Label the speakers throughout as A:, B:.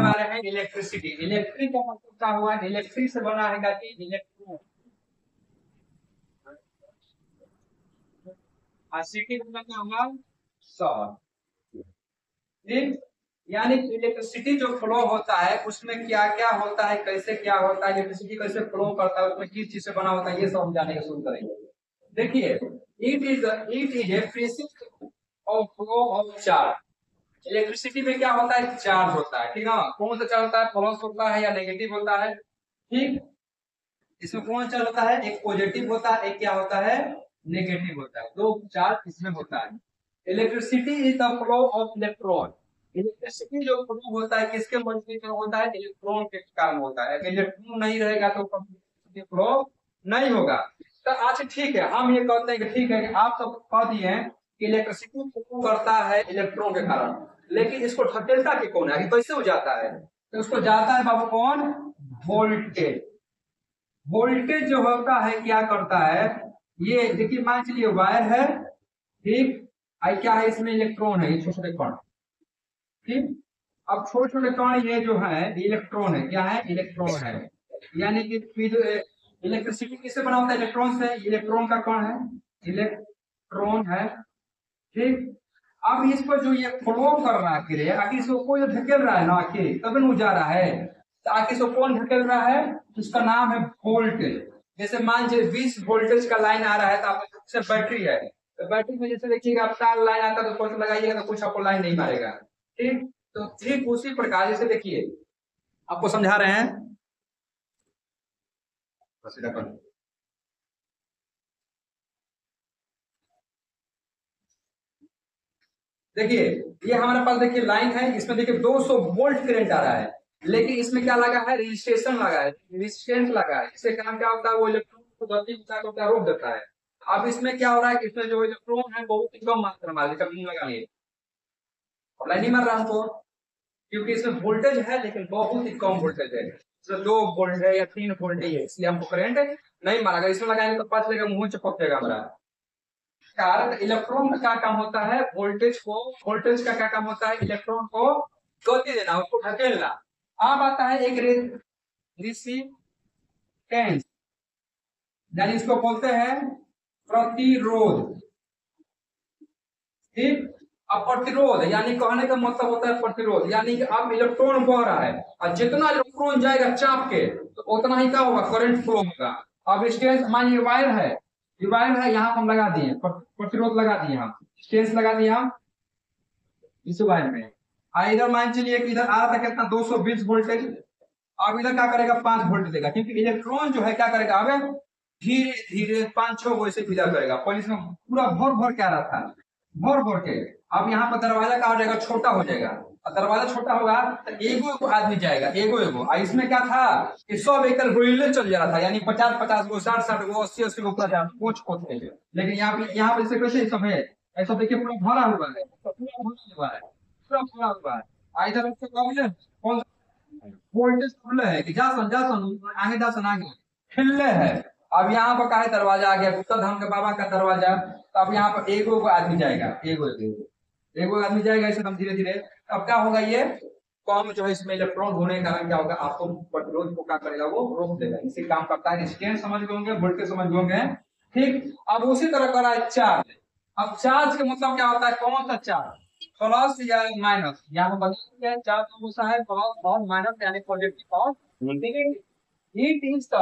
A: बना रहे हैं इलेक्ट्रिसिटी। इलेक्ट्रिक का मतलब क्या हुआ, इलेक्ट्रिक से बना है कि इलेक्ट्रॉन, और सिटी मतलब क्या हुआ, सौर। ठीक, यानी इलेक्ट्रिसिटी जो फ्लो होता है उसमें क्या क्या होता है, कैसे क्या होता है, इलेक्ट्रिसिटी कैसे फ्लो करता है, उसमें किस चीज से बना होता है, ये सब हम जानने का शुरू करेंगे। देखिए, it is a principle of flow of charge. Electricity में क्या होता है, चार्ज होता है, ठीक है। कौन सा चार्ज होता है, प्लस होता है या नेगेटिव होता है। ठीक, इसमें कौन चार्ज होता है, एक पॉजिटिव होता है, एक क्या होता है, नेगेटिव होता है, दो चार्ज इसमें होता है। Electricity is the flow of electron. Electricity जो फ्लो होता है किसके मदद से होता है, इलेक्ट्रॉन के कारण होता है। अगर इलेक्ट्रॉन नहीं रहेगा तो इलेक्ट्रिसिटी फ्लो नहीं होगा। तो अच्छा ठीक है, हम ये कहते हैं कि ठीक है कि आप सब कह दिए हैं कि इलेक्ट्रिसिटी फ्लो करता है इलेक्ट्रॉन के कारण, लेकिन इसको ढकेलता के कौन है, कैसे हो जाता है, तो उसको जाता है बाबू कौन, वोल्टेज। वोल्टेज जो होता है क्या करता है, ये देखिए मान चलिए वायर है, ठीक, आई क्या है, इसमें इलेक्ट्रॉन है, ये छोटे छोटे कण, ठीक। अब छोटे छोटे कण ये जो है इलेक्ट्रॉन है, क्या है, इलेक्ट्रॉन है। यानी कि इलेक्ट्रिसिटी किससे बना होता है, इलेक्ट्रॉन से, इलेक्ट्रॉन का कण है, इलेक्ट्रॉन है, ठीक। अब इस पर जो ये फ्लो कर रहा है, आखिर आखिर इसको कोई धकेल रहा है ना, आखिर तभी न जा रहा है, तो आखिर इसको कौन धकेल रहा है, उसका नाम है वोल्टेज। जैसे मान लीजिए 20 वोल्टेज का लाइन आ रहा है, तो आपके से बैटरी है, तो बैटरी में जैसे देखिएगा आप तार लाइन आता है तो कौन सा लगाइएगा तो कुछ आपको लाइन नहीं मारेगा, ठीक। तो ठीक उसी प्रकार जैसे देखिए आपको समझा रहे हैं, देखिए ये हमारे पास देखिए लाइन है, इसमें देखिए 200 वोल्ट करंट आ रहा है, लेकिन इसमें क्या लगा है, रजिस्ट्रेशन लगा है, रेजिस्टेंस लगा है। इससे काम क्या होता है, वो इलेक्ट्रॉन को गति होता है, रोक देता है। अब इसमें क्या हो रहा है कि इसमें जो इलेक्ट्रॉन है बहुत ही कम मात्रा में लगा लिए, लाइन नहीं मार रहा हमको, क्योंकि इसमें वोल्टेज है लेकिन बहुत ही कम वोल्टेज है, इसमें 2 वोल्ट है या 3 वोल्ट है, इसलिए हमको करंट नहीं मारा। अगर इसमें लगाएंगे तो पता चलेगा मुंह चपक जाएगा हमारा। कारण इलेक्ट्रॉन का क्या काम होता है, वोल्टेज का क्या काम होता है, इलेक्ट्रॉन को गति देना, उसको ढकेलना। अब आता है एक रेसिस्टेंस, यानी इसको बोलते हैं प्रतिरोध, ठीक। अब प्रतिरोध यानी कहने का मतलब होता है प्रतिरोध, यानी कि अब इलेक्ट्रॉन बह रहा है और जितना इलेक्ट्रॉन जाएगा चाप के तो उतना ही क्या होगा, करंट फ्लो होगा। अब स्टेंस मान ये वायर है, ये वायर है, यहाँ हम लगा दिए प्रतिरोध लगा दिए, हम स्टेंस लगा दिए हम इस वायर में। इधर मान चलिए कि इधर आ रहा था कितना, 220 वोल्टेज, अब इधर क्या करेगा, 5 वोल्ट देगा, क्योंकि इलेक्ट्रॉन जो है क्या करेगा, अब धीरे धीरे 5-6 वोल्ट से विदा करेगा। पहले इसमें पूरा भर भर के आ रहा था, भर भर के, अब यहाँ पर दरवाजा क्या हो जाएगा, छोटा हो जाएगा, और दरवाजा छोटा होगा तो एगो आदमी जाएगा, एगो एगो। और इसमें क्या था कि सब एक रोइले चल जा रहा था, यानी 50-50 गो, 60-60 गो, 80-80 गो पूरा कोच खोते हैं। लेकिन यहाँ पे जैसे कैसे सब है, ऐसा देखिए पूरा भरा हुआ है, पूरा भरा हुआ है, पूरा भरा हुआ है। इधर कौन वोल्टेज खुले है कि जा सन आगे, जा सन आगे खिल्ले है। अब यहाँ पर का है, दरवाजा आ गया गुप्ता धाम के बाबा का दरवाजा, तो अब यहाँ पर एगो आदमी जाएगा, एगो आदमी जाएगा, ऐसे धीरे धीरे। अब क्या होगा, ये कम जो है इसमें इलेक्ट्रॉन होने के कारण क्या होगा, आपको प्रतिरोध को क्या करेगा, वो रोक देगा। इसी काम करता है, रेजिस्टेंस समझ गए होंगे, वोल्टेज समझ गए होंगे, ठीक। अब उसी तरह करा है चार्ज। अब चार्ज के मतलब क्या होता है, कौन सा चार्ज, प्लस या माइनस, यहाँ पर बता दिया है चार्ज कौन सा है, प्लस और माइनस, यानी पॉजिटिव और negative. Heat is the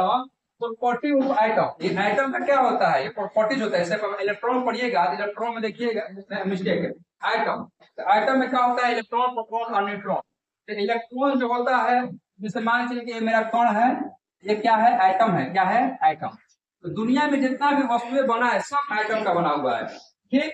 A: property of atom. ये एटम का क्या होता है, ये प्रॉपर्टीज होता है। जैसे इलेक्ट्रॉन पढ़िएगा, इलेक्ट्रॉन में देखिएगा मिस्टेक है, एटम, तो एटम में क्या होता है, इलेक्ट्रॉन, प्रोटॉन और न्यूट्रॉन। तो इलेक्ट्रॉन जो होता है, जैसे मान चलिए कि ये मेरा कण है, ये क्या है, एटम है, क्या है, एटम। तो दुनिया में जितना भी वस्तुएं बना है सब एटम का बना हुआ है, ठीक।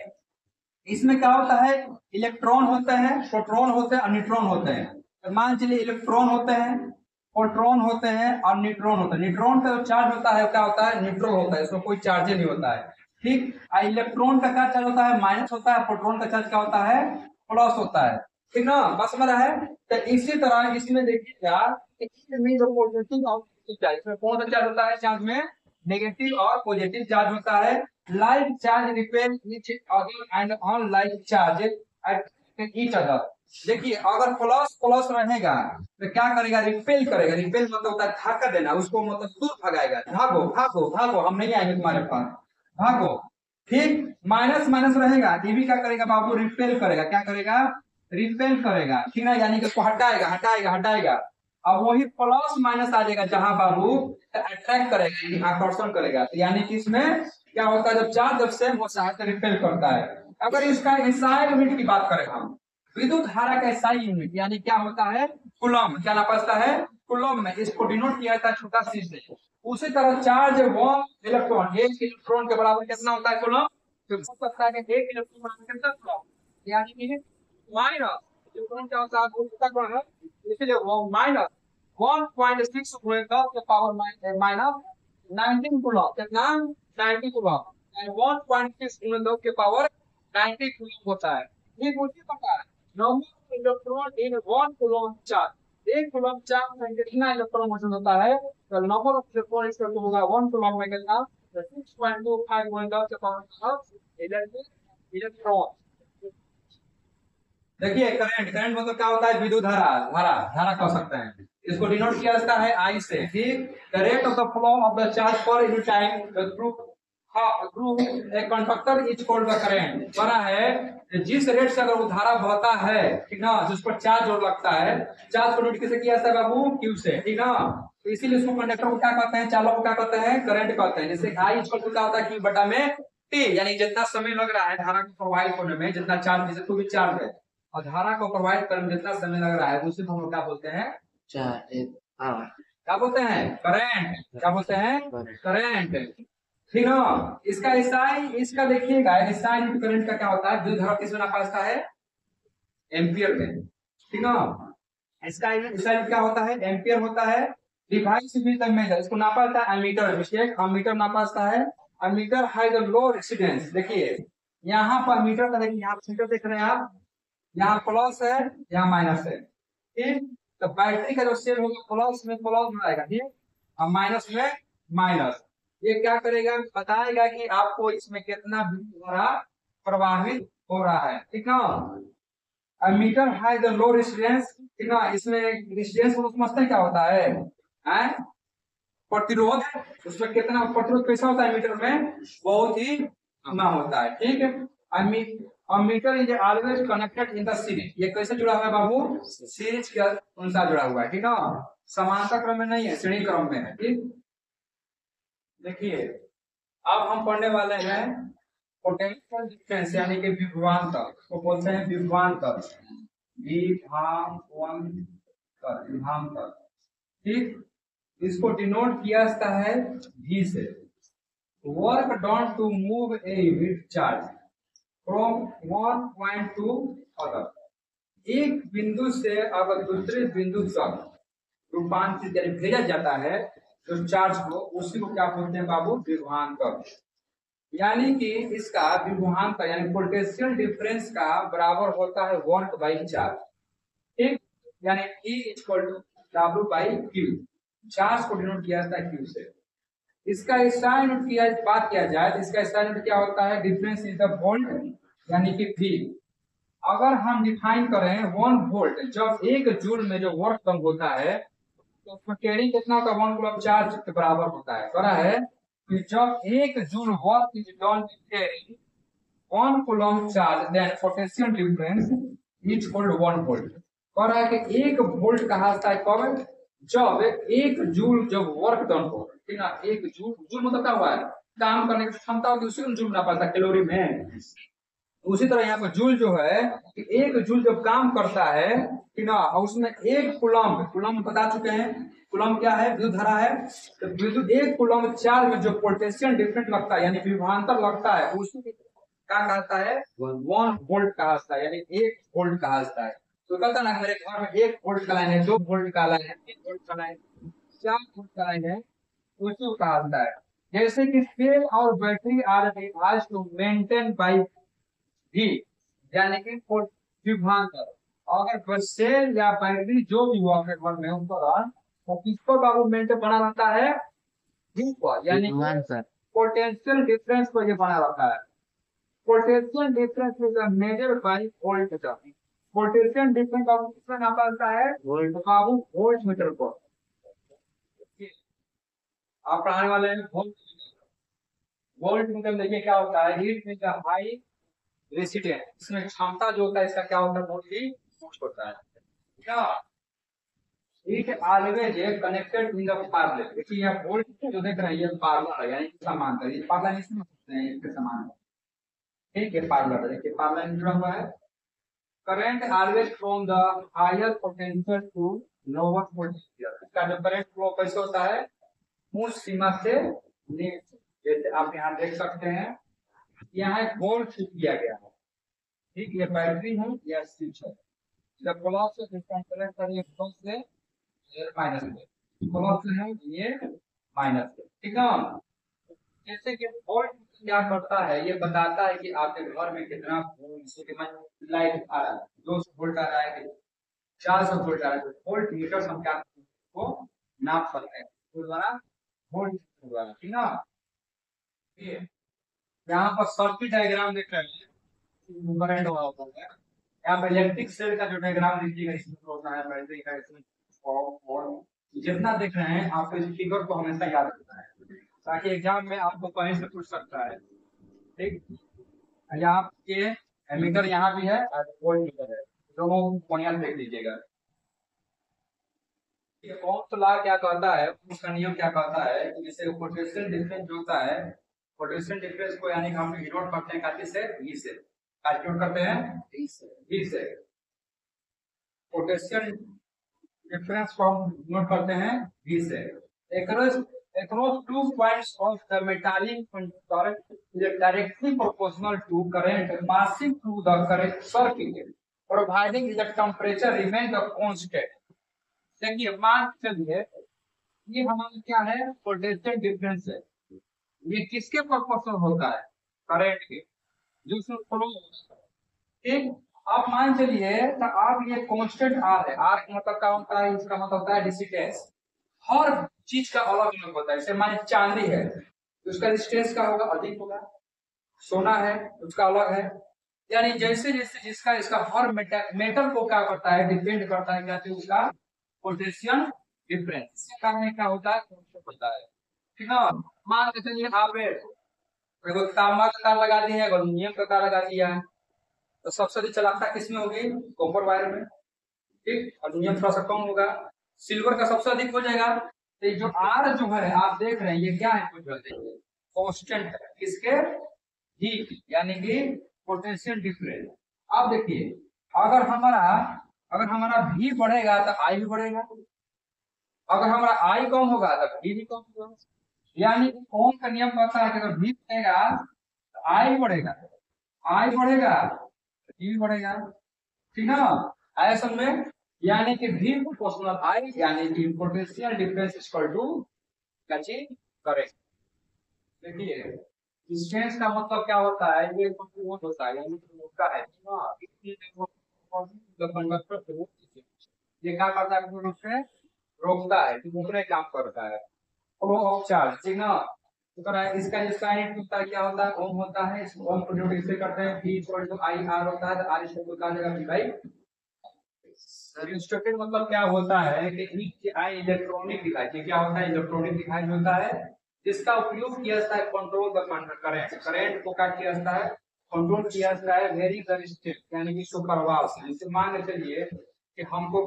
A: इसमें क्या होता है, इलेक्ट्रॉन होते हैं, प्रोटॉन होते हैं और न्यूट्रॉन होते हैं। तो मान चलिए इलेक्ट्रॉन होते हैं, प्रोटॉन होते हैं और न्यूट्रॉन होता है। न्यूट्रॉन का जो चार्ज होता है क्या होता है, न्यूट्रल होता है, इसमें कोई चार्ज नहीं होता है, ठीक। इलेक्ट्रॉन का क्या चार्ज होता है, माइनस होता है। प्रोटॉन का चार्ज क्या होता है, प्लस होता है, ठीक ना, बस मेरा है। तो इसी तरह इसमें देखिएगा, इसमें कौन सा चार्ज होता है, चार्ज में नेगेटिव और पॉजिटिव चार्ज होता है। Like charge repel each other and on like charge at each other. देखिए अगर प्लस प्लस रहेगा तो क्या करेगा, रिपेल करेगा। रिपेल मतलब होता है धक्का देना, उसको मतलब दूर भगाएगा, भागो भागो भागो, हम नहीं आएंगे तुम्हारे पास, भागो। ठीक, माइनस माइनस रहेगा, ये भी क्या करेगा बाबू, रिपेल करेगा। क्या करेगा, रिपेल करेगा, ठीक है, यानी कि उसको हटाएगा हटाएगा हटाएगा। अब वही प्लस माइनस आ जाएगा जहां बाबू अट्रैक्ट करेगा, यानी आकर्षण करेगा। तो यानी कि इसमें क्या होता है, जब चार्ज जब सेम होता है तो रिपेल करता है। अगर इसका एसआई यूनिट की बात करें हम, विद्युत धारा का एसआई यूनिट यानी क्या होता है, कूलम, क्या नाम पड़ता है, कूलम में। इसको डिनोट किया जाता है छोटा सी से। उसी तरह चार्ज वन इलेक्ट्रॉन, एक इलेक्ट्रॉन के बराबर कितना होता है कूलम, तो हो सकता है कि एक इलेक्ट्रॉन बराबर कितना कूलम, यानी कि माइनस इलेक्ट्रॉन क्या होता है, वो कितना कूलम है, इसलिए वो माइनस 1.6 गुणे 10 के पावर माइनस 19 कूलम, कितना 90 कूलम, एंड 1.6 गुणे 10 के पावर 90 कूलम होता है। ठीक, उसी प्रकार number electron in one coulomb charge, एक कूलम चार्ज में कितना इलेक्ट्रॉन मौजूद होता है, तो नंबर ऑफ इलेक्ट्रॉन इसका तो होगा वन कूलम में कितना, 6.25 गुणे 10 के पावर इलेक्ट्रॉन। देखिए करंट, करंट मतलब क्या होता है, विद्युत धारा, धारा धारा कह सकते हैं। इसको डिनोट किया जाता है आई से। ठीक, the rate of the flow of the charge per unit time through a conductor is called the current. बड़ा है जिस रेट से अगर वो धारा बहता है, ठीक ना, जिस पर चार्ज और लगता है, चार्ज को डिनोट किससे किया जाता है बाबू, क्यू से, ठीक ना। तो इसीलिए उसको कंडक्टर को क्या कहते हैं, चालक को क्या कहते हैं, करंट कहते हैं। जैसे आई इक्वल टू क्या होता है, क्यू बटा में टी, यानी जितना समय लग रहा है धारा को प्रवाहित होने में, जितना चार्ज, जैसे कोई भी चार्ज है और धारा को प्रवाहित करने में जितना समय लग रहा है, उसी को हम लोग क्या बोलते हैं, क्या बोलते हैं, करंट। क्या बोलते हैं, करंट, ठीक ना। इसका एसआई, इसका देखिएगा एसआई करंट का क्या होता है, जो धारा किस में नापा है, एम्पियर में, ठीक ना। इसका एसआई क्या होता है, एम्पियर होता है। डिवाइस विद द मेजर, इसको नापा जाता है एमीटर, मिस्टेक, एमीटर नापा जाता है। Ammeter has a low resistance. देखिए यहाँ पर मीटर का, देखिए यहाँ मीटर देख रहे हैं आप, यहाँ प्लस है, यहाँ माइनस है। ठीक, तो बैटरी का जो सेल होगा प्लस में प्लस में आएगा, ठीक, और माइनस में माइनस। ये क्या करेगा, बताएगा कि आपको इसमें कितना विद्युत धारा प्रवाहित हो रहा है, ठीक ना। मीटर हैज लो रेजिस्टेंस, ठीक ना। इसमें रेजिस्टेंस को समझते हैं क्या होता है, हैं? प्रतिरोध, उसमें कितना प्रतिरोध कैसा होता है मीटर में, बहुत ही कम होता है। ठीक है, meter is always connected in the series. ये कैसे जुड़ा हुआ है बाबू, सीरीज के अनुसार जुड़ा हुआ है, ठीक है, समांतर क्रम में नहीं है, श्रेणी क्रम में है। ठीक, देखिए अब हम पढ़ने वाले हैं पोटेंशियल डिफरेंस, यानी कि विभवांतर, को बोलते हैं विभवांतर, विभवांतर, विभवांतर। ठीक, इसको डिनोट किया जाता है V से। Work done to move a unit charge from one point to other. एक बिंदु से अगर दूसरे बिंदु तक रूपांतरित यानी भेजा जाता है जो चार्ज को, उसी को क्या बोलते हैं बाबू, विभवांतर। यानी कि इसका विभवांतर यानी पोटेंशियल डिफरेंस का बराबर होता है वर्क बाई चार्ज। ठीक, यानी E equal to W by Q, charge को डिनोट किया जाता है Q से। इसका SI यूनिट की बात किया जाए तो इसका SI यूनिट क्या होता है, डिफरेंस इज द वोल्ट, यानी कि V। अगर हम डिफाइन करें 1 वोल्ट, जब एक जूल में जो वर्क डन होता है तो उसमें कैरिंग कितना होता है, 1 कूलम चार्ज के बराबर होता है। करा है कि जब एक joule work is done carrying 1 coulomb charge, then potential difference is equal to 1 volt. कह रहा है कि 1 वोल्ट कहा जाता है कब, जब एक जूल जब वर्क डन हो, ठीक ना। एक जूल, जूल मतलब क्या हुआ है, काम करने की क्षमता होती है, उसी को जूल ना पाता कैलोरी में। उसी तरह यहाँ पर जूल जो है कि एक जूल जब काम करता है, ठीक ना, और उसमें एक कूलम, कूलम बता चुके हैं, कूलम क्या है, विद्युत धारा है। तो विद्युत एक कूलम चार्ज में जो पोटेंशियल डिफरेंस लगता है यानी विभवांतर लगता है, उसी क्या कहता है, 1 वोल्ट कहा जाता है, यानी 1 वोल्ट कहा जाता है। तो कहता ना मेरे घर में 1 वोल्ट का लाइन है, 2 वोल्ट का लाइन है, 3 वोल्ट का लाइन, 4 वोल्ट का लाइन है, उसी को कहा जाता है। जैसे कि सेल और battery are device to maintain by भी, यानी कि विभवांतर। अगर सेल या बैटरी जो भी हुआ घर में उस दौरान, तो किस पर बाबू मेंटेन बना रहता है, V पर, यानी पोटेंशियल डिफरेंस पर ये बना रहता है। Potential difference is measured by voltmeter. Potential difference बाबू किसमें नापा जाता है? वोल्ट बाबू, वोल्ट मीटर पर। आप पढ़ाने वाले हैं वोल्ट। वोल्ट मीटर देखिए क्या होता है, हीट में हाई रेसिस्टेंस, इसमें क्षमता जो होता है इसका क्या होता है, बहुत ही उच्च होता है। क्या heat always connected in the parlour. देखिए यहाँ वोल्ट जो देख रहे हैं ये पार्लर है, यानी समांतर, ये पार्लर नहीं समझ सकते हैं इसके समान। ठीक है, पार्लर देखिए पार्लर जुड़ा हुआ है। Current always from the higher potential to lower potential, इसका जो करंट फ्लो कैसे होता है, मूल सीमा से नीचे। जैसे आप यहाँ देख सकते हैं, यहाँ एक वोल्ट फिट किया गया है। ठीक, ये बैटरी है, यह स्विच है। जब प्लस से डिस्कनेक्ट करिए, प्लस से ये माइनस है, प्लस है ये माइनस है। ठीक है, जैसे कि वोल्ट क्या करता है, ये बताता है कि आपके घर में कितना लाइट आ रहा है, 200 वोल्ट आ रहा है, 400 वोल्ट आ रहा है। वोल्ट मीटर हम क्या को नाप सकते हैं, तो द्वारा वोल्ट द्वारा। ठीक है, यहाँ पर सर्किट डायग्राम देख रहे हैं, करंट होता है। यहाँ पे इलेक्ट्रिक सेल का जो डायग्राम देखिएगा, इसमें होता है बैटरी का, इसमें और जितना देख रहे हैं आपको इस फिगर को हमेशा याद रखना है, ताकि एग्जाम में आपको कहीं से पूछ सकता है। ठीक, यहाँ के एमीटर यहाँ भी है और वोल्ट मीटर है, दोनों बढ़िया देख लीजिएगा। ओम्स लॉ क्या कहता है, उसका नियम क्या कहता है कि जैसे पोटेंशियल डिफरेंस जो होता है, पोटेंशियल डिफरेंस को यानी हम डिनोट करते हैं काफी से ई से, कैलकुलेट करते हैं ई से। पोटेंशियल डिफरेंस को हम नोट करते हैं V से। across 2 points of the metallic current is directly proportional to current passing through the current circuit, providing the temperature remain the constant। देखिए मान चलिए ये हमारा क्या है, पोटेंशियल डिफरेंस है, ये किसके प्रोपोर्शनल होता है, करंट के, जो फ्लो। ठीक, आप मान चलिए तो आप ये कांस्टेंट आर है, आर का मतलब क्या होता है, इसका मतलब होता है रेजिस्टेंस। हर चीज का अलग अलग होता है। जैसे मान चांदी है तो उसका रेजिस्टेंस का होगा, अधिक होगा। सोना है उसका अलग है। यानी जैसे जैसे जिसका इसका हर मेटल को क्या करता है, डिपेंड करता है क्या, उसका पोटेंशियल डिफरेंस। इसके कारण क्या होता है, कांस्टेंट होता है। ठीक है, मान के चलिए आप एगो तांबा का तार लगा दिए, एल्यूमिनियम का तार लगा दिया है, तो सबसे अधिक चलाकता किसमें होगी, कॉपर वायर में। ठीक, एल्यूमिनियम थोड़ा सा कम होगा, सिल्वर का सबसे अधिक हो जाएगा। तो जो आर जो है आप देख रहे हैं ये क्या है, कुछ कांस्टेंट है किसके, हीट यानी कि पोटेंशियल डिफरेंस। अब देखिए अगर हमारा भी बढ़ेगा तो आई भी बढ़ेगा, अगर हमारा आई कम होगा तो भी कम होगा। यानी ओम का नियम कहता है कि अगर भी बढ़ेगा तो आई बढ़ेगा, आई बढ़ेगा भी बढ़ेगा। ठीक है, ऐसा में यानी कि v प्रोपोर्शनल I, यानी कि पोटेंशियल डिफरेंस इक्वल टू क्या चीज करेक्ट। देखिए डिस्टेंस का मतलब क्या होता है, ये होता है यानी रोकता है, कंडक्टर ये क्या करता है, रूप से रोकता है, दूसरे काम करता है, फ्लो ऑफ चार्ज। ठीक ना, तो इसका जो साइन होता है क्या होता है, ओम होता है। इस ओम को डिनोट इससे करते हैं, v equal to I R होता है, तो R इसको क्या हो जाएगा, भाई इंस्ट्रक्टेड मतलब क्या होता है कि आई इलेक्ट्रॉनिक डिवाइस, क्या होता है, इलेक्ट्रॉनिक डिवाइस होता है जिसका उपयोग किया जाता है कंट्रोल द करंट, करंट को क्या किया जाता है, कंट्रोल किया जाता है वेरी रेजिस्टेंस यानी कि सुपरवाल से। जैसे मान के चलिए कि हमको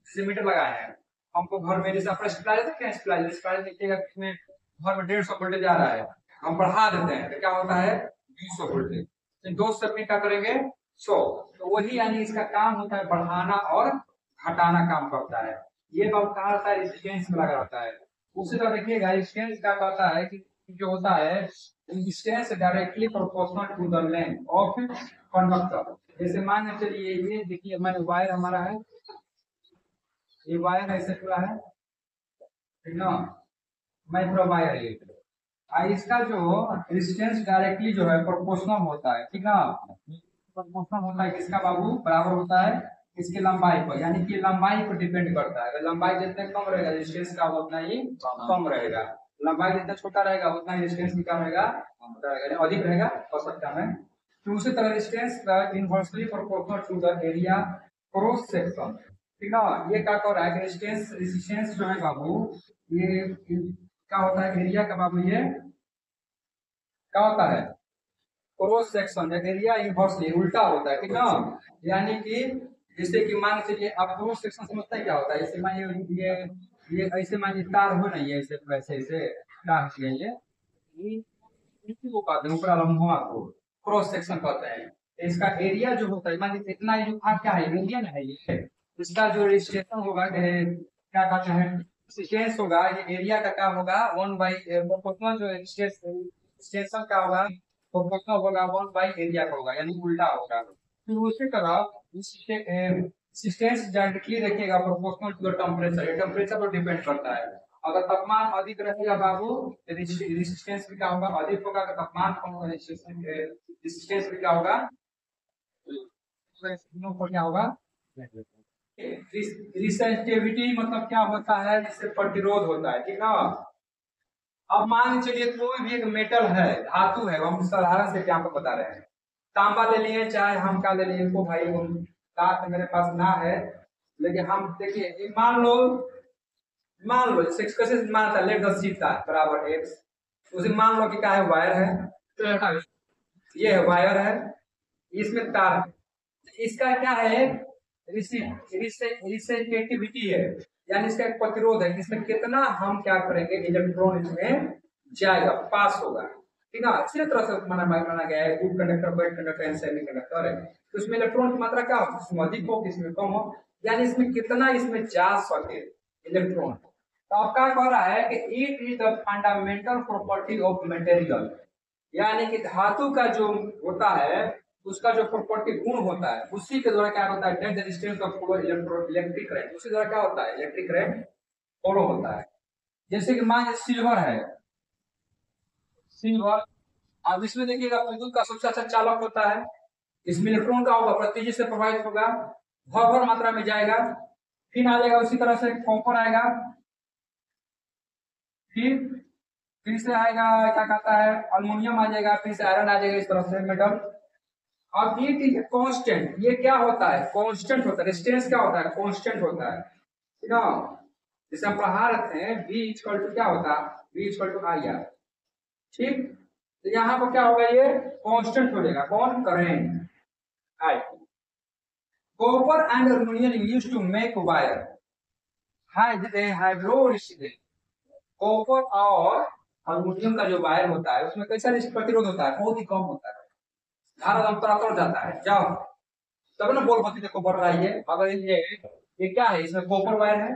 A: सीमेंट लगाए हैं, हमको घर में जैसे अपने सप्लाई देते हैं, सप्लाई देखिएगा कितने घर में 150 वोल्टेज आ रहा है, हम बढ़ा देते हैं तो क्या होता है 200 वोल्टेज, तो 2 से क्या करेंगे 100, तो वही यानी इसका काम होता है बढ़ाना और घटाना काम करता है। ये बात कहा जाता है रेजिस्टेंस में लगा रहता है। उसी तरह देखिएगा रेजिस्टेंस क्या कहता है कि जो होता है resistance directly proportional to the length of conductor. जैसे मान के चलिए ये देखिए मैंने वायर हमारा है, ये वायर ऐसे पूरा है, ठीक ना, मैं पूरा वायर है, इसका जो रेजिस्टेंस डायरेक्टली जो है प्रोपोर्शनल होता है। ठीक ना, प्रोपोर्शनल होता है किसका बाबू, बराबर होता है इसकी लंबाई पर, यानी कि लंबाई पर डिपेंड करता है। अगर लंबाई जितना कम रहेगा रेजिस्टेंस का उतना ही कम रहेगा, लंबाई जितना छोटा रहेगा उतना ही रेजिस्टेंस क्या रहेगा, अधिक रहेगा। हो सकता है तो उसी तरह resistance inversely proportional to the area cross section, ठीक ना। ये क्या कर रहा है कि रेजिस्टेंस रेजिस्टेंस जो है बाबू, ये क्या होता है एरिया का बाबू, ये क्या होता है क्रॉस सेक्शन, एरिया इनवर्सली उल्टा होता है, ठीक ना। यानी कि जैसे कि मान चलिए आप क्रॉस सेक्शन समझते हैं क्या होता है, जैसे मान ये ऐसे मान लीजिए तार हो नहीं है, ऐसे वैसे ऐसे तार है ये इसी को कहते हैं ऊपर वाला मुंह को क्रॉस सेक्शन कहते हैं। तो इसका एरिया जो होता है मान लीजिए इतना ये जो क्या है एरिया ना है ये, इसका जो रेजिस्टेंस होगा क्या कहते हैं रेजिस्टेंस होगा, ये एरिया का क्या होगा 1 बाई प्रोपोर्शनल जो रेजिस्टेंस का होगा प्रोपोर्शनल होगा 1 बाई एरिया का होगा, यानी उल्टा होगा। फिर उसी तरह रेजिस्टेंस डायरेक्टली रखिएगा प्रोपोर्शनल टू द टेम्परेचर, ये टेम्परेचर पर डिपेंड करता है। अगर तापमान अधिक रहेगा बाबू तो रेजिस्टेंस भी क्या होगा अधिक होगा, अगर तापमान कम होगा रेजिस्टेंस भी क्या होगा क्या होगा। रिसेस्टिविटी मतलब क्या होता है, जिससे प्रतिरोध होता है, ठीक ना। अब मान चलिए कोई भी एक मेटल है धातु है, हम साधारण से क्या आपको बता रहे हैं, तांबा ले लिए चाहे हम क्या ले लिए को भाई तार मेरे पास ना है, लेकिन हम देखिए मान लो जैसे कैसे मानता लेट द सीता बराबर एक्स, उसे मान लो कि क्या है वायर है, तो ये है वायर है, इसमें तार है, इसका क्या है रिसेप्टिविटी है, यानी इसका एक प्रतिरोध है, इसमें कितना हम क्या करेंगे इलेक्ट्रॉन इसमें जाएगा पास होगा, ठीक है। इसी तरह से माना गया है good conductor bad conductor and semi conductor है, तो इसमें इलेक्ट्रॉन की मात्रा क्या हो, इसमें अधिक हो किसमें कम हो, यानी इसमें कितना इसमें जा सके इलेक्ट्रॉन। तो अब क्या कह रहा है कि it is the fundamental property of material, यानी कि धातु का जो होता है उसका जो प्रॉपर्टी गुण होता है उसी के द्वारा क्या होता है dead resistance of flow electric current, उसी द्वारा क्या होता है इलेक्ट्रिक करंट फॉलो होता है। जैसे कि मान सिल्वर है, सिल्वर अब इसमें देखिएगा विद्युत का सबसे अच्छा चालक होता है, इसमें इलेक्ट्रॉन का होगा तेजी से प्रभावित होगा, भर मात्रा में जाएगा, फिर आ जाएगा उसी तरह से कॉपर आएगा, फिर से आएगा क्या कहता है अल्युमिनियम आ जाएगा, फिर से आयरन आ जाएगा, इस तरह से मेटल। अब ये चीज कांस्टेंट, ये क्या होता है कांस्टेंट होता है, रेजिस्टेंस क्या होता है कांस्टेंट होता है, ठीक है। जैसे हम पढ़ा रहे हैं V इक्वल टू क्या होता है V equal to I R, ठीक। तो यहाँ पर क्या होगा ये कांस्टेंट हो जाएगा, कौन current I. Copper and aluminium used to make wire have low resistance, copper और अल्युमिनियम का जो वायर होता है उसमें कैसा प्रतिरोध होता है बहुत ही कम होता है, धारा अंतरातर जाता है जाओ, तब ना बोल पाती देखो बढ़ रहा है ये, अगर ये क्या है इसमें कॉपर वायर है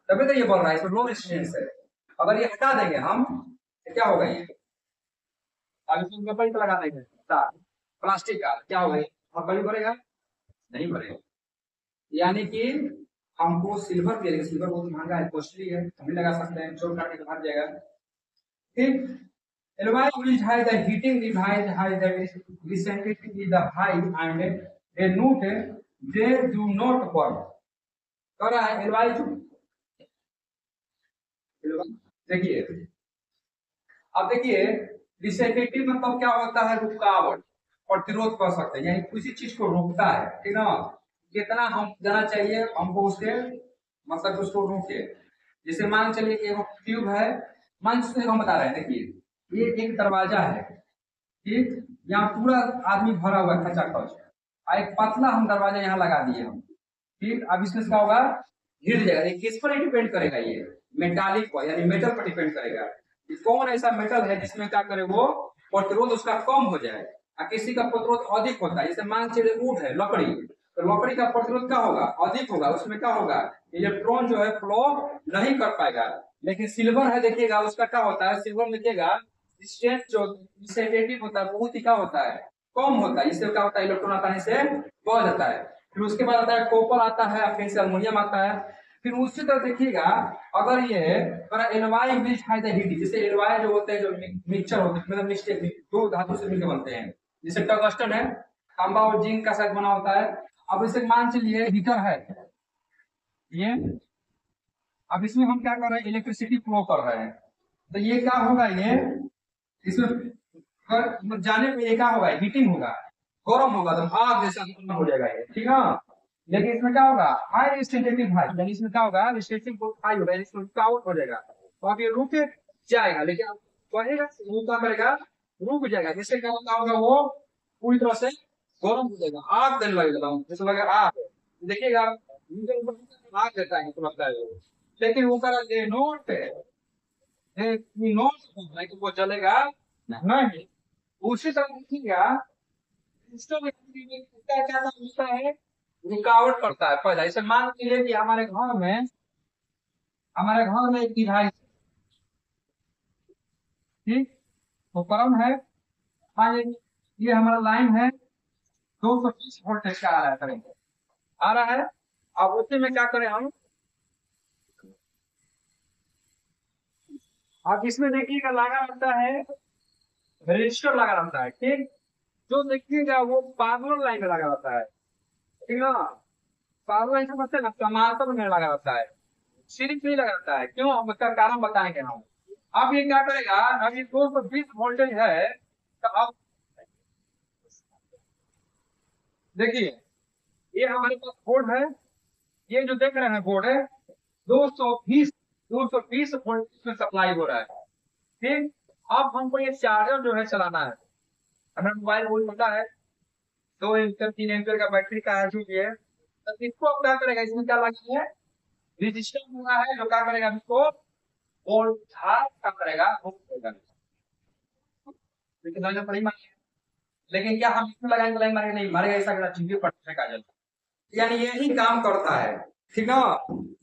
A: तभी तो ये बढ़ रहा है, इसमें लो रेजिस्टेंस है। अगर ये हटा देंगे हम तो क्या होगा ये, अब इसमें पेपर लगा देंगे तार प्लास्टिक का, क्या होगा ये और कभी बढ़ेगा नहीं बढ़ेगा। यानी कि हमको सिल्वर भी है, सिल्वर बहुत महंगा है कॉस्टली है, हम भी लगा सकते हैं चोट काट के भाग जाएगा, ठीक। Alloy which has the heating device has the recently is the high and they note they do not burn। कह रहा है एलवाई जो देखिए, अब देखिए रिसेप्टिव मतलब क्या होता है रुकावट प्रतिरोध कर सकते हैं, यानी किसी चीज को रोकता है, ठीक ना। कितना हम जाना चाहिए हमको उसके मतलब उसको रोके, जैसे मान चलिए कि एक ट्यूब है, मान चलिए हम बता रहे हैं देखिए ये एक दरवाजा है, ठीक, यहाँ पूरा आदमी भरा हुआ है खचाखच, और एक पतला हम दरवाजा यहाँ लगा दिए हम, ठीक। अब इसमें क्या होगा हिल जाएगा, ये किस पर डिपेंड करेगा ये मेटालिक पर यानी मेटल पर डिपेंड करेगा कि कौन ऐसा मेटल है जिसमें क्या करे वो प्रतिरोध उसका कम हो जाए और किसी का प्रतिरोध अधिक होता है। जैसे मान चलिए ऊँट है लकड़ी, तो लकड़ी का प्रतिरोध क्या होगा अधिक होगा, उसमें क्या होगा इलेक्ट्रॉन जो है फ्लो नहीं कर पाएगा। लेकिन सिल्वर है देखिएगा उसका क्या होता है, सिल्वर में देखिएगा स्ट्रेंथ जो सेंसिटिव होता है बहुत ही क्या होता है कम होता है, इससे क्या होता है इलेक्ट्रॉन आसानी से बढ़ जाता है। फिर उसके बाद आता है कॉपर आता है, फिर से अल्युमिनियम आता है, फिर उसी तरह देखिएगा अगर ये एलवाई विच है द हीट, जैसे एलवाई जो होते हैं जो मिक्सचर होते हैं मतलब मिक्सचर दो धातु से मिलकर बनते हैं, जैसे टंगस्टन है तांबा और जिंक का साथ बना होता है। अब इसे मान चलिए हीटर है ये, अब इसमें हम क्या कर रहे हैं इलेक्ट्रिसिटी फ्लो कर रहे हैं, तो ये क्या होगा ये इसमें जाने पे ये क्या होगा हीटिंग होगा, गर्म होगा तो आग जैसा गर्म हो जाएगा ये, ठीक है। लेकिन इसमें क्या होगा, हाई रिस्टेटिव हाई, यानी इसमें क्या होगा, रिस्टेटिव बहुत हाई होगा, इसमें आउट हो जाएगा, तो अब ये रुक जाएगा, लेकिन अब बढ़ेगा वो क्या करेगा, रुक जाएगा, जिससे क्या होगा वो पूरी तरह से गर्म हो जाएगा, आग देने लगेगा, जैसे लगेगा आग, देखिएगा आग देता है तो लगता है वो। लेकिन वो करा दे नोट नोट नहीं तो वो चलेगा नहीं। उसी तरह देखिएगा, सिस्टम में क्या होता है, रुकावट पड़ता है पहला। इसे मान लीजिए कि हमारे घर में एक डिवाइस, ठीक, तो परम है, मान लीजिए ये हमारा लाइन है 220 वोल्टेज का आ रहा है करंट, आ रहा है। अब उसी में क्या करें हम, अब इसमें देखिएगा लगा रहता है, रजिस्टर लगा रहता है, ठीक, जो देखिएगा वो पावर लाइन में लगा रहता है, ठीक ना। पावर लाइन समझते हैं ना, समानांतर में लगा रहता है, सीरीज नहीं लगा रहता है, क्यों, हम उसका कारण बताएंगे हम। अब ये क्या करेगा, अब ये 220 वोल्टेज है, तो अब देखिए ये हमारे पास बोर्ड है, ये जो देख रहे हैं बोर्ड है 220 220 वोल्ट में सप्लाई हो रहा है, ठीक। अब हमको ये चार्जर जो है चलाना है, हमें मोबाइल वोल्ट होता है 2 एम्पियर 3 एम्पियर का बैटरी का है, जो ये, तो इसको अब क्या करेगा, इसमें क्या लगा है, रजिस्टर हुआ है, जो क्या करेगा इसको वोल्ट क्या करेगा, लेकिन पड़ी मारेगा, लेकिन क्या हम इसमें लगाएंगे लाइन मारेगा, नहीं मारेगा, ऐसा करना चाहिए पटने का जल, यानी यही काम करता है, ठीक है।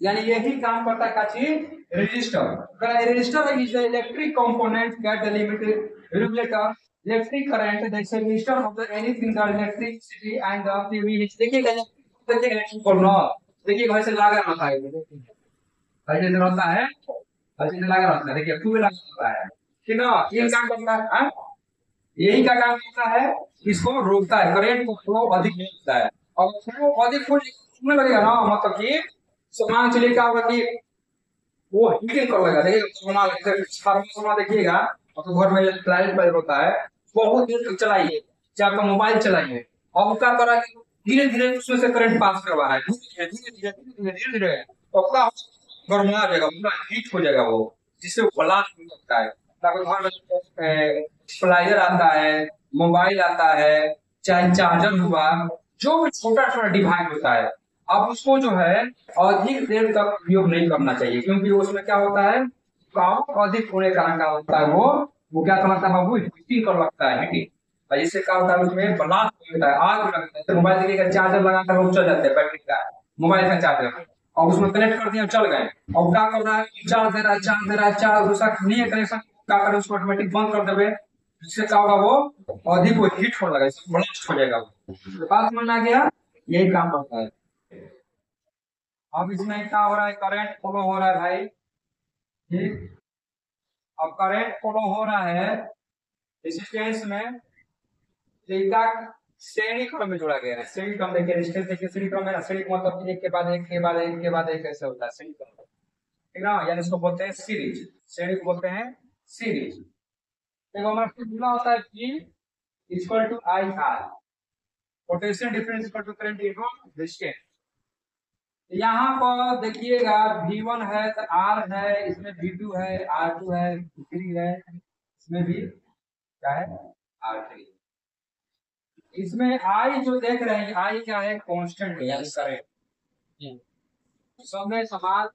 A: यानी यही काम करता है, का चीज register, register is electric component that limited regulator electric current that register of the anything the electricity and the PV, देखिए बोलना, देखिए वैसे लगा रहता है, ऐसे रहता है, ऐसे लगा रहता है, देखिए टू लगा रहता है, ठीक ना, ये काम करता है, हाँ? यही का काम करता है, इसको रोकता है, करंट को फ्लो अधिक नहीं होता है, और फ्लो अधिक होने लगेगा ना, मतलब कि सामान चलिए क्या होगा कि वो हीटिंग कर लेगा, देखिए सारा देखिएगा, तो घर में लाइट बल्ब होता है, बहुत देर तक चलाइए, चाहे तो मोबाइल चलाइए, और क्या कर रहा है, धीरे धीरे उसमें से करंट पास करवा रहा है, धीरे धीरे धीरे धीरे धीरे धीरे, और क्या गर्मा जाएगा, पूरा हीट हो जाएगा वो, जिससे ब्लास्ट हो सकता है। ताकि घर में स्टेबलाइजर आता है, मोबाइल आता है, चाहे चार्जर हुआ, जो भी छोटा छोटा डिवाइस होता है, अब उसको जो है अधिक देर तक उपयोग नहीं करना चाहिए, क्योंकि उसमें क्या होता है, काम अधिक होने का कारण क्या होता है, वो क्या समझता है बाबू, हीटिंग कर लगता है, हीटिंग, और इससे क्या होता है, उसमें ब्लास्ट होता है, आग लगता है। तो मोबाइल देखिएगा चार्जर लगाकर लोग चल जाते हैं, बैटरी का मोबाइल का चार्जर, और उसमें कनेक्ट कर दिया चल गए, और क्या कर रहा है, चार्ज दे रहा है, चार्ज दे रहा है, चार्ज दूसरा नहीं है कनेक्शन, क्या करें, उसको ऑटोमेटिक बंद कर देवे, जिससे क्या होगा, वो अधिक वो हीट होने लगा, ब्लास्ट हो जाएगा वो, बात समझ में आ गया, यही काम करता है। अब इसमें क्या हो रहा है, करंट फ्लो हो रहा है भाई, ठीक, अब करंट फ्लो हो रहा है, इस केस में डेल्टा श्रेणी क्रम में जोड़ा गया है, श्रेणी क्रम देखिए, रेजिस्टेंस देखिए, श्रेणी क्रम है ना, श्रेणी का मतलब एक के बाद एक के बाद एक के बाद एक ऐसे होता है, श्रेणी क्रम, ठीक ना, यानी इसको बोलते हैं सीरीज, श्रेणी को बोलते हैं सीरीज। देखो हमारा फॉर्मूला होता है G equal to I R, potential difference equal to current into resistance. यहाँ पर देखिएगा V1 है तो R है, इसमें V2 है, R2 है, V3 है, इसमें भी क्या है, R3, इसमें I जो देख रहे हैं, I क्या है, कांस्टेंट है, यानी करंट, सब में समान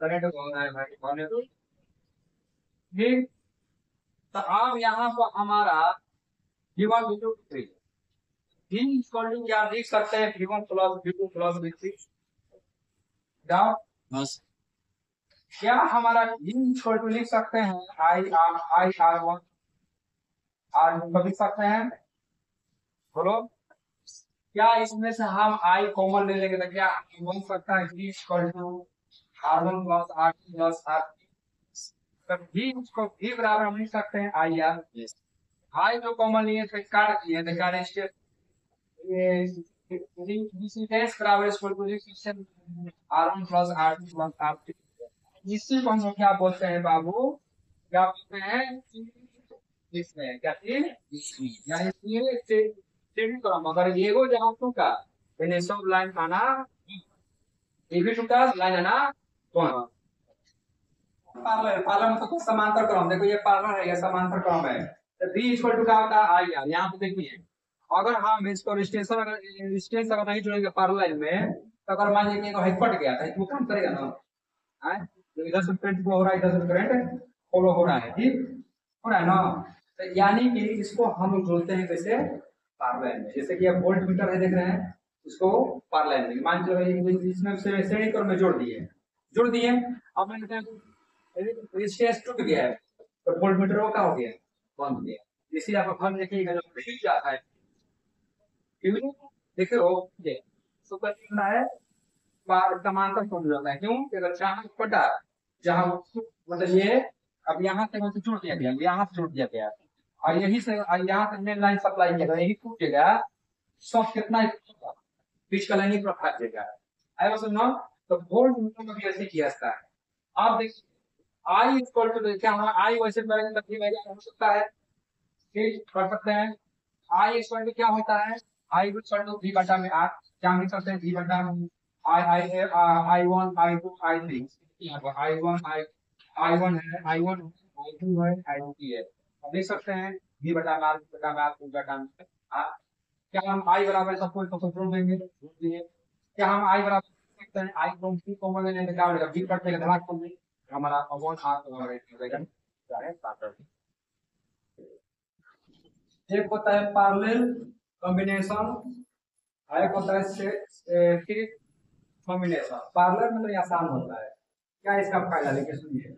A: करंट होना है भाई, होने दो, ठीक। तो अब यहाँ पर हमारा V1 V2 V3, V equal to क्या लिख सकते हैं, V1 plus V2 plus V3, बस क्या हमारा V इक्वल टू लिख सकते हैं, I R1 R लिख सकते हैं, बोलो, क्या इसमें से हम I कॉमन ले लेंगे तो क्या बन सकता है, V equal to R1 plus R2 plus R3, तब V इसको V बराबर हम लिख सकते हैं I R, I जो कॉमन लिए थे काट दिए, तो काट इसके ये डिस्टेंस बराबर equal to R1 plus R2 plus R3, इसी को हम क्या बोलते हैं बाबू, क्या बोलते हैं, इसमें क्या चीज, यानी Jadi kalau magari Diego jangan suka. Ini सब लाइन खाना ये भी टूटा लाइन है ना कौन पार्लर पार्लर में तो कुछ समांतर क्रम देखो ये पार्लर है ये समांतर क्रम है तो बी इक्वल टू क्या होता है आई यार यहाँ पे देखिए अगर हम इसको डिस्टेंस अगर नहीं जोड़ेंगे पार्लर लाइन में तो अगर मान लीजिए कि कट गया था तो काम करेगा ना है तो इधर से करंट फ्लो हो रहा है इधर से करंट फ्लो हो रहा है ठीक हो रहा है ना तो यानी कि इसको हम लोग जोड़ते हैं कैसे पार्लर में जैसे कि आप वोल्ट मीटर है देख रहे हैं उसको पार्लर में मान लीजिए इसमें से श्रेणी क्रम में जोड़ दिए अब मैंने रेजिस्टेंस टूट गया है तो वोल्ट मीटर वो क्या हो गया बंद हो गया इसी आप हम देखिएगा जब फ्यूज जाता है फ्यूज देखिए वो ये सुपर कितना है बार समांतर टूट जाता है क्यों कि अगर जहां फटा जहां मतलब ये अब यहाँ से मुझे जोड़ दिया गया यहाँ से जोड़ दिया गया और यही से यहाँ से मेन लाइन सप्लाई किया गया यही टूटेगा सब कितना बीच का लाइन ही पूरा फट जाएगा आई वाज नो तो वोल्ट मीटर में भी ऐसे किया जाता है आप देखिए आई इक्वल टू क्या हमारा आई वैसे पहले तक भी वैल्यू हो सकता है ठीक कर सकते हैं आई इक्वल टू क्या होता है आई इक्वल टू v बटा में r क्या लिख सकते हैं v बटा i1 i2 i3 i1 i1 है i1 i2 है i2 है अब लिख सकते हैं v बटा r बटा r v बटा r क्या हम i बराबर सबको जोड़ देंगे क्या हम i बराबर सकते हैं i को c को मतलब लेंगे क्या होगा v कट देगा धड़ाक कर हमारा अपॉन r रहेगा क्या है पार्लर एक होता है पैरेलल कॉम्बिनेशन एक होता है सीरीज कॉम्बिनेशन पैरेलल मतलब आसान होता है क्या इसका फायदा लेके सुनिए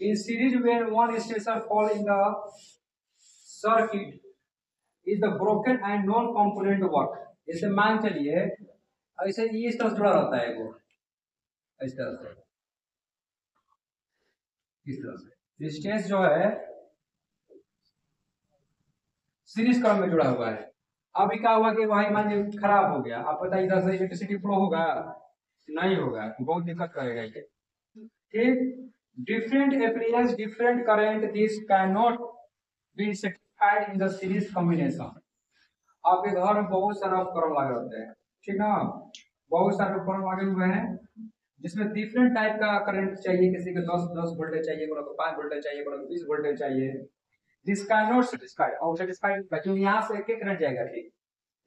A: in series when one station fall in the circuit is the broken and non component work जैसे मान चलिए ऐसे इस तरह जुड़ा रहता है वो इस तरह से इस तरह से डिस्टेंस जो है सीरीज क्रम में जुड़ा हुआ है अभी क्या हुआ कि भाई मान लीजिए खराब हो गया आप पता इधर से इलेक्ट्रिसिटी फ्लो होगा नहीं होगा बहुत दिक्कत करेगा ये ठीक different appliance different current this can not be satisfied in the series combination आपके घर में बहुत सारा उपकरण लगे होते हैं ठीक ना बहुत सारे उपकरण लगे हुए हैं जिसमें डिफरेंट टाइप का करंट चाहिए किसी को 10 वोल्टेज चाहिए को 5 वोल्टेज चाहिए को 20 वोल्टेज चाहिए दिस कैन नॉट सेटिस्फाइड और सेटिस्फाइड क्यों यहाँ से एक करंट जाएगा ठीक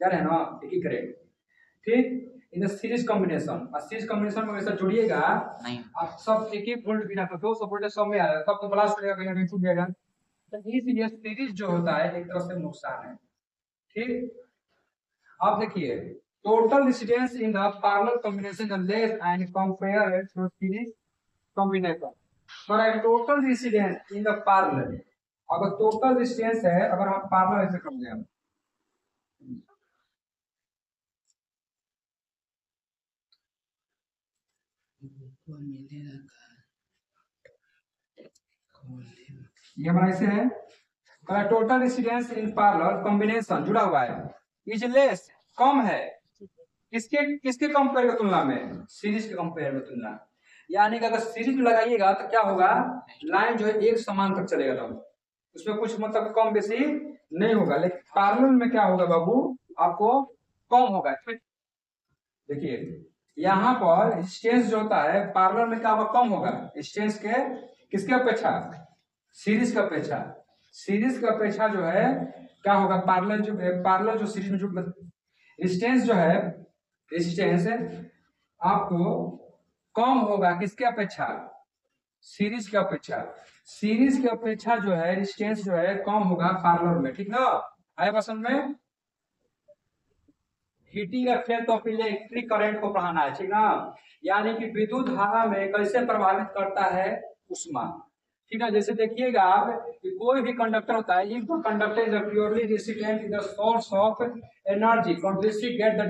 A: क्या है ना एक ही करंट ठीक इन द सीरीज कॉम्बिनेशन और सीरीज कॉम्बिनेशन में वैसा जोड़िएगा नहीं आप सब एक ही वोल्ट बिना तो 200 वोल्टेज सब में आ जाएगा तब तो ब्लास्ट करेगा कहीं ना छूट जाएगा तो इसलिए सीरीज जो होता है एक तरह से नुकसान है ठीक आप देखिए total residence in the parallel combination is less and compare it to series combination. For a total residence in the parallel, अगर total residence है अगर हम parallel ऐसे समझे हम ये हमारा ऐसे है अगर total residence in parallel combination जुड़ा हुआ है is less कम है किसके किसके कंपेयर की तुलना में सीरीज के कंपेयर में तुलना यानी कि अगर सीरीज लगाइएगा तो क्या होगा लाइन जो है एक समान तक चलेगा तो उसमें कुछ मतलब कम बेसी नहीं होगा लेकिन पैरेलल में क्या होगा बाबू आपको कम होगा देखिए यहाँ पर रेजिस्टेंस जो होता है पैरेलल में क्या होगा कम होगा रेजिस्टेंस के किसके अपेक्षा सीरीज की अपेक्षा सीरीज की अपेक्षा जो है क्या होगा पैरेलल जो सीरीज में जो रेजिस्टेंस जो है रेजिस्टेंस आपको कम होगा किसके अपेक्षा सीरीज की अपेक्षा सीरीज की अपेक्षा जो है रेजिस्टेंस जो है कम होगा पैरेलल में ठीक ना आए पसंद में heating effect of electric current को पढ़ाना है ठीक ना यानी कि विद्युत धारा में कैसे प्रभावित करता है ऊष्मा ठीक है जैसे देखिएगा आप कि कोई भी कंडक्टर होता है if the conductor is purely resistant in the source of energy conductivity get the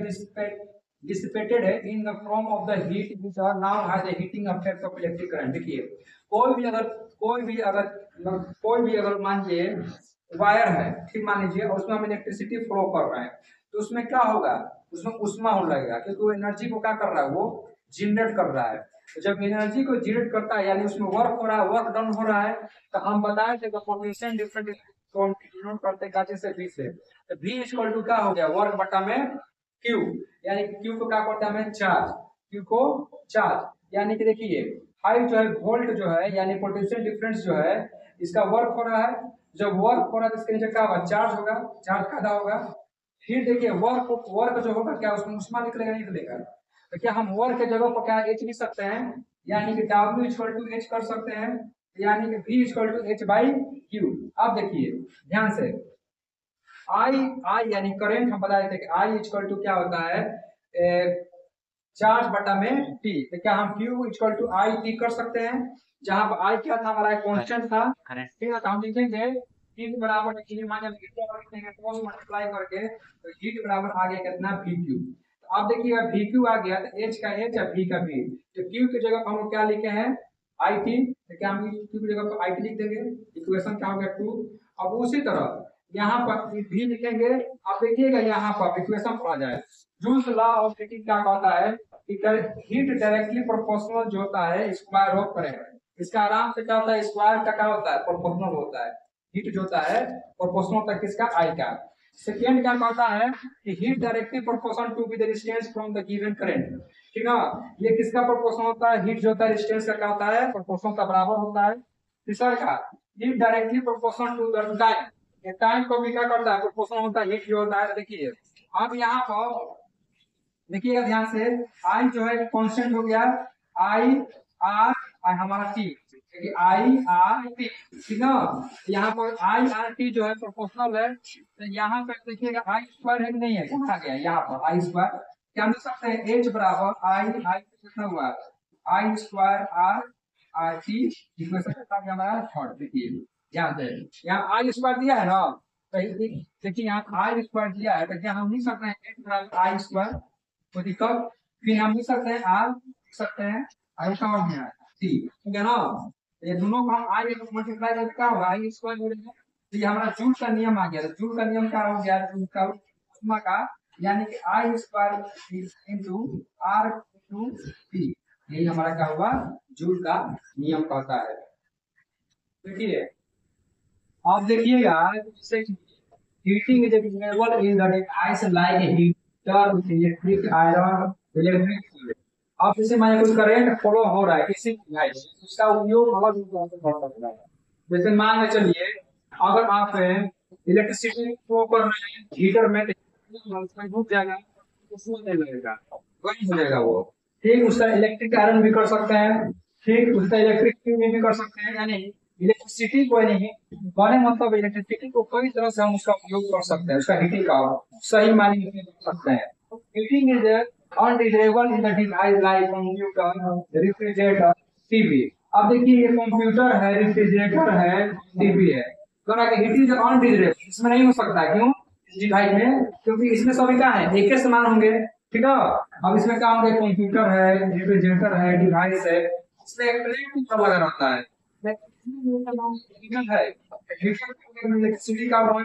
A: dissipated in the form of the heat which are now has a heating effect of electric current देखिए कोई भी अगर मान लीजिए wire है ठीक मान लीजिए और उसमें हम इलेक्ट्रिसिटी फ्लो कर रहे हैं तो उसमें क्या होगा उसमें ऊष्मा होने लगेगा क्योंकि वो एनर्जी को क्या कर रहा है वो जनरेट कर रहा है तो जब एनर्जी को जनरेट करता है यानी उसमें वर्क हो रहा है वर्क डन हो रहा है तो हम बताए थे पोटेंशियल डिफरेंट तो हम डिनोट करते हैं काचे से V से। तो V इक्वल टू क्या हो गया, वर्क बटा में Q, यानी Q को क्या करते हैं हमें चार्ज, Q को चार्ज, यानी कि देखिए फाइव जो है वोल्ट जो है यानी पोटेंशियल डिफरेंस जो है इसका वर्क हो रहा है, जब वर्क हो रहा है तो इसके नीचे क्या होगा, चार्ज होगा, चार्ज पैदा होगा। फिर देखिए वर्क वर्क जो होगा क्या उसमें उष्मा निकलेगा नहीं निकलेगा, तो क्या हम वर्क के जगह पर क्या एच लिख सकते हैं, यानी कि W इक्वल टू एच कर सकते हैं, यानी कि V equal to H by Q. अब देखिए ध्यान से आई आई यानी करंट हम बता रहे थे कि आई इक्वल टू क्या होता है चार्ज बटा में टी, तो क्या हम Q equal to I T कर सकते हैं, जहां पर आई क्या था हमारा कांस्टेंट था, ठीक है, तो हम लिखेंगे टी बराबर क्रॉस मल्टीप्लाई करके तो हीट बराबर आ गया कितना वी क्यू। तो आप देखिएगा वी क्यू आ गया तो एच का एच और वी का वी, तो क्यू की जगह हम लोग क्या लिखे हैं आई टी, तो क्या हम क्यू की जगह पर आई टी लिख देंगे, इक्वेशन क्या हो गया 2। अब उसी तरह यहाँ पर भी लिखेंगे, आप देखिएगा यहाँ पर इक्वेशन पढ़ा जाए, जूल्स लॉ ऑफ हीटिंग क्या कहता है कि हीट डायरेक्टली प्रोपोर्शनल जो होता है स्क्वायर ऑफ करंट, इसका आराम से क्या होता है स्क्वायर का क्या होता है प्रोपोर्शनल होता है, हीट जो होता है प्रोपोर्शनल होता है किसका आई का। सेकेंड क्या कहता है कि heat directly proportional to be the distance from the given current, ठीक है, ये किसका प्रोपोर्शनल होता है, हीट जो होता है डिस्टेंस का क्या होता है प्रोपोर्शनल का बराबर होता है। तीसरा का heat directly proportional to the time, ये टाइम को भी क्या करता है प्रोपोर्शनल होता है हीट जो होता है। देखिए अब यहाँ पर देखिएगा ध्यान से आई जो है कांस्टेंट हो गया आई आर और हमारा टी, आई आर टी, ठीक है, यहाँ पर आई आर टी जो है प्रोपोर्शनल है, तो यहाँ पे देखिएगा आई स्क्वायर है कि नहीं है, कहाँ गया यहाँ पर आई स्क्वायर, क्या हम लिख सकते हैं एच बराबर आई आई कितना हुआ I square R R T equation कितना गया हमारा थर्ड। देखिए ध्यान से यहाँ आई स्क्वायर दिया है ना, तो देखिए यहाँ आई स्क्वायर दिया है, तो क्या हम लिख सकते हैं एच बराबर आई स्क्वायर, कोई दिक्कत, फिर हम लिख सकते हैं आर लिख सकते हैं आई का हो गया टी, ठीक है ना, ये दोनों को हम आई को मल्टीप्लाई करके क्या होगा आई स्क्वायर हो जाएगा, तो ये हमारा जूल का नियम आ गया, तो जूल का नियम क्या हो गया जूल का उष्मा का, यानी कि I square into R into T, यही हमारा क्या हुआ जूल का नियम कहता है। देखिए आप देखिएगा heating is available in the device like a heater, electric iron, electric fluid। अब जैसे मान कुछ करंट फ्लो हो रहा है किसी डिवाइस उसका उपयोग अलग रूप से कर सकता है, जैसे मान के चलिए अगर आप इलेक्ट्रिसिटी फ्लो कर रहे हैं हीटर में डूब जाएगा उसमें नहीं लगेगा वही मिलेगा वो, ठीक उसका इलेक्ट्रिक आयरन भी कर सकते हैं, ठीक उसका इलेक्ट्रिक फ्यूल भी कर सकते हैं, यानी इलेक्ट्रिसिटी को नहीं कहने मतलब इलेक्ट्रिसिटी को कई तरह से हम उसका उपयोग कर सकते हैं, उसका हीटिंग का सही मायने में कर सकते हैं। Heating is undesirable in the device like computer refrigerator TV. अब देखिए ये कंप्यूटर है रेफ्रिजरेटर है टीवी है, दोनों की हीटिंग इज अनडिफरेबल, इसमें नहीं हो सकता क्यों इस डिवाइस में, क्योंकि इसमें सभी क्या है एक ही समान होंगे, ठीक है। अब इसमें क्या होंगे कंप्यूटर है रेफ्रिजरेटर है डिवाइस है, इसमें एक प्लेट लगा रहता है है इलेक्ट्रिसिटी का रुक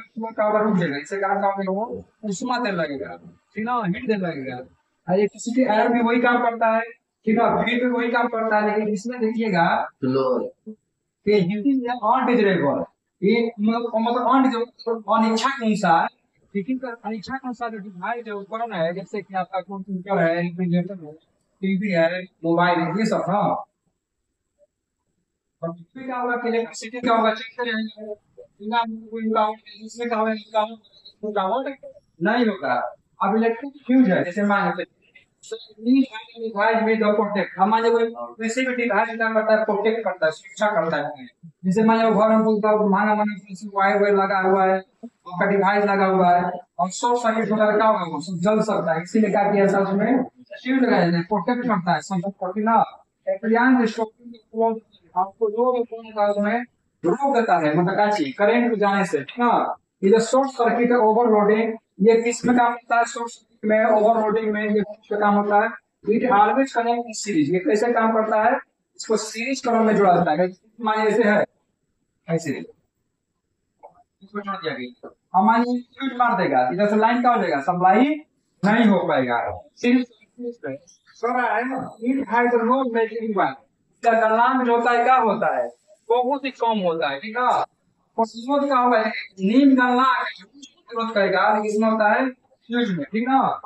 A: जाएगा, इससे क्या काम होगा उष्मा देने लगेगा, ठीक ना हीट देने लगेगा, इलेक्ट्रिसिटी आयरन भी वही काम करता है, ठीक है, हीट भी वही काम करता है, लेकिन इसमें देखिएगा कि हीटिंग है अनडिफरेबल, ये मतलब अनिच्छा के अनुसार, लेकिन अनिच्छा के अनुसार जो डिवाइस जो उपकरण है जैसे कि आपका कंप्यूटर है रेफ्रिजरेटर है टीवी है मोबाइल है ये सब ना, और इसमें क्या होगा कि इलेक्ट्रिसिटी क्या होगा चलते रहेंगे, इसमें क्या होगा इनका नहीं होगा। अब इलेक्ट्रिक फ्यूज है जैसे मान डिवाइस में द प्रोटेक्ट, हम मान कोई किसी भी डिवाइस काम करता है प्रोटेक्ट करता है सुरक्षा करता है, जैसे मान लो घर में बोलता है महंगा महंगा वायर वायर लगा हुआ है आपका डिवाइस लगा हुआ है और शॉर्ट सर्किट होगा क्या होगा वो जल सकता है, इसीलिए क्या किया था उसमें शील्ड लगाया जाता है प्रोटेक्ट करता है संपर्क करती ना एप्रियंस स्टॉपिंग आपको जो भी फोन का उसमें रोक देता है मतलब क्या चाहिए करंट जाने से, हाँ ये शॉर्ट सर्किट ओवरलोडिंग ये किस में काम होता है शॉर्ट सर्किट में ओवरलोडिंग में ये किस काम होता है, इट ऑलवेज कनेक्ट सीरीज, ये कैसे काम करता है इसको सीरीज क्रम में जोड़ा जाता है, मानिए जैसे है ऐसे इसको जोड़ दिया गया, हम मानिए फ्यूज मार देगा इधर से लाइन क्या हो जाएगा सप्लाई नहीं हो पाएगा, series it has no melting point, इसका गलनांक जो होता है क्या होता है बहुत ही कम होता है, ठीक है, प्रतिरोध का होगा नीम डालना प्रतिरोध करेगा, लेकिन इसमें होता है फ्यूज में, ठीक ना।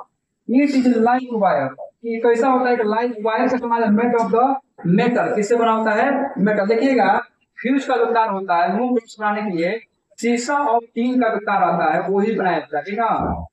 A: ये चीज लाइव वायर, ये कैसा होता है कि लाइव वायर से तुम्हारा मेट ऑफ द मेटल किससे बना होता है, मेटल। देखिएगा फ्यूज का जो तार होता है मुंह बनाने के लिए शीशा और टीन का जो तार आता है वो ही बनाया जाता है, ठीक ना।